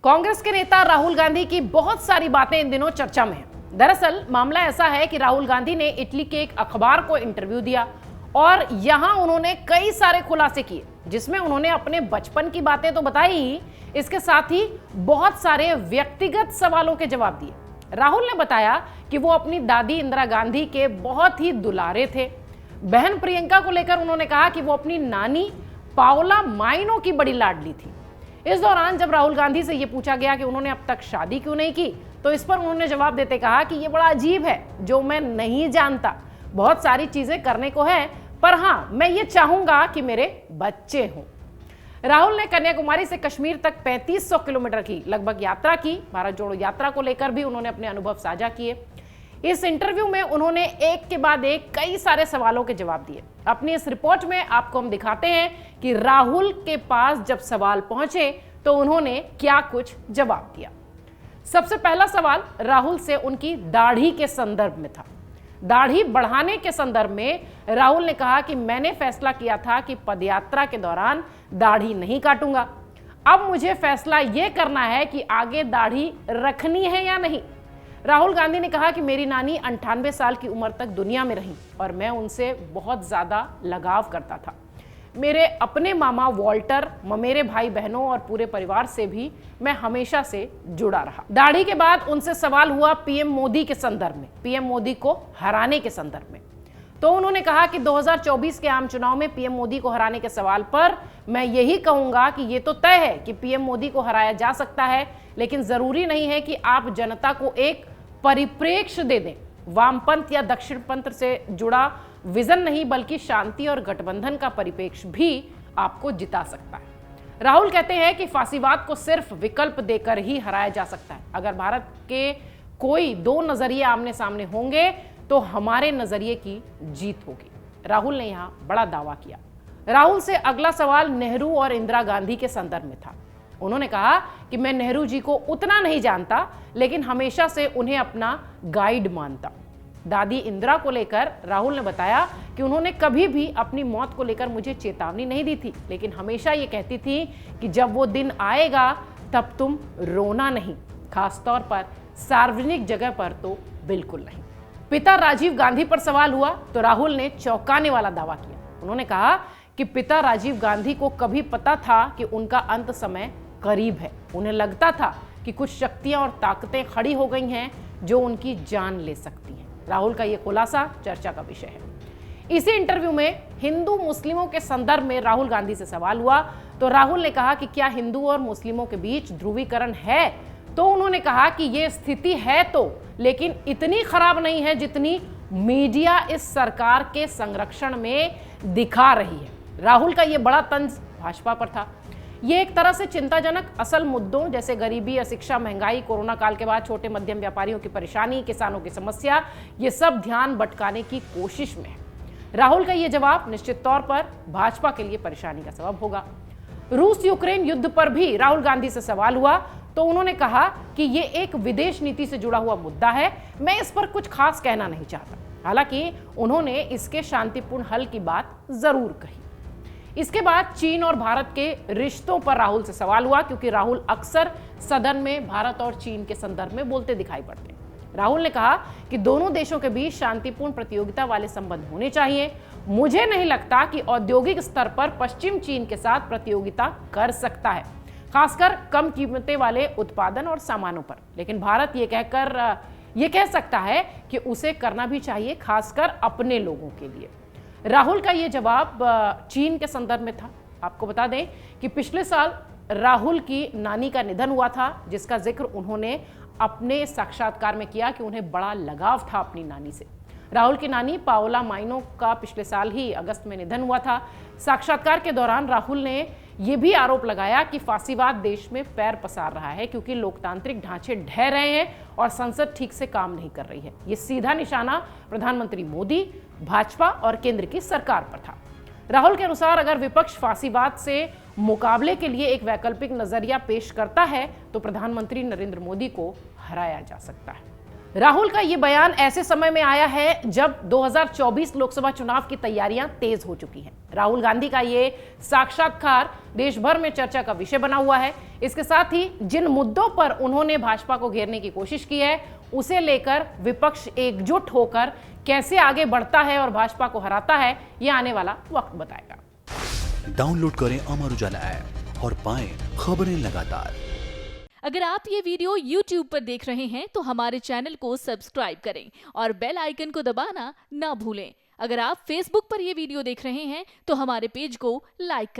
कांग्रेस के नेता राहुल गांधी की बहुत सारी बातें इन दिनों चर्चा में हैं। दरअसल मामला ऐसा है कि राहुल गांधी ने इटली के एक अखबार को इंटरव्यू दिया और यहां उन्होंने कई सारे खुलासे किए, जिसमें उन्होंने अपने बचपन की बातें तो बताई ही, इसके साथ ही बहुत सारे व्यक्तिगत सवालों के जवाब दिए। राहुल ने बताया कि वो अपनी दादी इंदिरा गांधी के बहुत ही दुलारे थे। बहन प्रियंका को लेकर उन्होंने कहा कि वो अपनी नानी पाओला माइनो की बड़ी लाडली थी। इस दौरान जब राहुल गांधी से ये पूछा गया कि उन्होंने अब तक शादी क्यों नहीं की, तो इस पर उन्होंने जवाब देते कहा कि ये बड़ा अजीब है, जो मैं नहीं जानता। बहुत सारी चीजें करने को है, पर हाँ, मैं ये चाहूंगा कि मेरे बच्चे हों। राहुल ने कन्याकुमारी से कश्मीर तक 3500 किलोमीटर की लगभग यात्रा की। भारत जोड़ो यात्रा को लेकर भी उन्होंने अपने अनुभव साझा किए। इस इंटरव्यू में उन्होंने एक के बाद एक कई सारे सवालों के जवाब दिए। अपनी इस रिपोर्ट में आपको हम दिखाते हैं कि राहुल के पास जब सवाल पहुंचे तो उन्होंने क्या कुछ जवाब दिया। सबसे पहला सवाल राहुल से उनकी दाढ़ी के संदर्भ में था। दाढ़ी बढ़ाने के संदर्भ में राहुल ने कहा कि मैंने फैसला किया था कि पदयात्रा के दौरान दाढ़ी नहीं काटूंगा। अब मुझे फैसला यह करना है कि आगे दाढ़ी रखनी है या नहीं। राहुल गांधी ने कहा कि मेरी नानी 98 साल की उम्र तक दुनिया में रही और मैं उनसे बहुत ज्यादा लगाव करता था। मेरे अपने मामा वॉल्टर, मेरे भाई बहनों और पूरे परिवार से भी मैं हमेशा से जुड़ा रहा। दाढ़ी के बाद उनसे सवाल हुआ पीएम मोदी के संदर्भ में, पीएम मोदी को हराने के संदर्भ में। तो उन्होंने कहा कि 2024 के आम चुनाव में पीएम मोदी को हराने के सवाल पर मैं यही कहूंगा कि ये तो तय है कि पीएम मोदी को हराया जा सकता है, लेकिन जरूरी नहीं है कि आप जनता को एक परिप्रेक्ष्य दे दें। वामपंथ या दक्षिणपंथ से जुड़ा विजन नहीं, बल्कि शांति और गठबंधन का परिप्रेक्ष्य भी आपको जिता सकता है। राहुल कहते हैं कि फांसीवाद को सिर्फ विकल्प देकर ही हराया जा सकता है। अगर भारत के कोई दो नजरिए आमने सामने होंगे तो हमारे नजरिए की जीत होगी। राहुल ने यहां बड़ा दावा किया। राहुल से अगला सवाल नेहरू और इंदिरा गांधी के संदर्भ में था। उन्होंने कहा कि मैं नेहरू जी को उतना नहीं जानता, लेकिन हमेशा से उन्हें अपना गाइड मानता। दादी इंदिरा को लेकर राहुल ने बताया कि उन्होंने कभी भी अपनी मौत को लेकर मुझे चेतावनी नहीं दी थी, लेकिन हमेशा ये कहती थी कि जब वो दिन आएगा तब तुम रोना नहीं, खासतौर पर सार्वजनिक जगह पर तो बिल्कुल नहीं। पिता राजीव गांधी पर सवाल हुआ तो राहुल ने चौंकाने वाला दावा किया। उन्होंने कहा कि पिता राजीव गांधी को कभी पता था कि उनका अंत समय करीब है। उन्हें लगता था कि कुछ शक्तियां और ताकतें खड़ी हो गई हैं जो उनकी जान ले सकती हैं। राहुल का यह खुलासा चर्चा का विषय है। इसी इंटरव्यू में हिंदू मुस्लिमों के संदर्भ में राहुल गांधी से सवाल हुआ तो राहुल ने कहा कि क्या हिंदू और मुस्लिमों के बीच ध्रुवीकरण है, तो उन्होंने कहा कि यह स्थिति है तो, लेकिन इतनी खराब नहीं है जितनी मीडिया इस सरकार के संरक्षण में दिखा रही है। राहुल का यह बड़ा तंज भाजपा पर था। ये एक तरह से चिंताजनक असल मुद्दों जैसे गरीबी, अशिक्षा, महंगाई, कोरोना काल के बाद छोटे मध्यम व्यापारियों की परेशानी, किसानों की समस्या, ये सब ध्यान भटकाने की कोशिश में है। राहुल का ये जवाब निश्चित तौर पर भाजपा के लिए परेशानी का सबब होगा। रूस यूक्रेन युद्ध पर भी राहुल गांधी से सवाल हुआ तो उन्होंने कहा कि ये एक विदेश नीति से जुड़ा हुआ मुद्दा है, मैं इस पर कुछ खास कहना नहीं चाहता। हालांकि उन्होंने इसके शांतिपूर्ण हल की बात जरूर कही। इसके बाद चीन और भारत के रिश्तों पर राहुल से सवाल हुआ, क्योंकि राहुल अक्सर सदन में भारत और चीन के संदर्भ में बोलते दिखाई पड़ते हैं। राहुल ने कहा कि दोनों देशों के बीच शांतिपूर्ण प्रतियोगिता वाले संबंध होने चाहिए। मुझे नहीं लगता कि औद्योगिक स्तर पर पश्चिम चीन के साथ प्रतियोगिता कर सकता है, खासकर कम कीमतें वाले उत्पादन और सामानों पर, लेकिन भारत ये कह सकता है कि उसे करना भी चाहिए, खासकर अपने लोगों के लिए। राहुल का यह जवाब चीन के संदर्भ में था। आपको बता दें कि पिछले साल राहुल की नानी का निधन हुआ था, जिसका जिक्र उन्होंने अपने साक्षात्कार में किया कि उन्हें बड़ा लगाव था अपनी नानी से। राहुल की नानी पाओला माइनो का पिछले साल ही अगस्त में निधन हुआ था। साक्षात्कार के दौरान राहुल ने यह भी आरोप लगाया कि फांसीवाद देश में पैर पसार रहा है, क्योंकि लोकतांत्रिक ढांचे ढह रहे हैं और संसद ठीक से काम नहीं कर रही है। ये सीधा निशाना प्रधानमंत्री मोदी, भाजपा और केंद्र की सरकार पर था। राहुल के अनुसार अगर विपक्ष फांसीवाद से मुकाबले के लिए एक वैकल्पिक नजरिया पेश करता है तो प्रधानमंत्री नरेंद्र मोदी को हराया जा सकता है। राहुल का ये बयान ऐसे समय में आया है जब 2024 लोकसभा चुनाव की तैयारियां तेज हो चुकी हैं। राहुल गांधी का ये साक्षात्कार देश भर में चर्चा का विषय बना हुआ है। इसके साथ ही जिन मुद्दों पर उन्होंने भाजपा को घेरने की कोशिश की है, उसे लेकर विपक्ष एकजुट होकर कैसे आगे बढ़ता है और भाजपा को हराता है, ये आने वाला वक्त बताएगा। डाउनलोड करें अमर उजाला ऐप और पाएं खबरें लगातार। अगर आप ये वीडियो YouTube पर देख रहे हैं तो हमारे चैनल को सब्सक्राइब करें और बेल आइकन को दबाना ना भूलें। अगर आप Facebook पर ये वीडियो देख रहे हैं तो हमारे पेज को लाइक करें।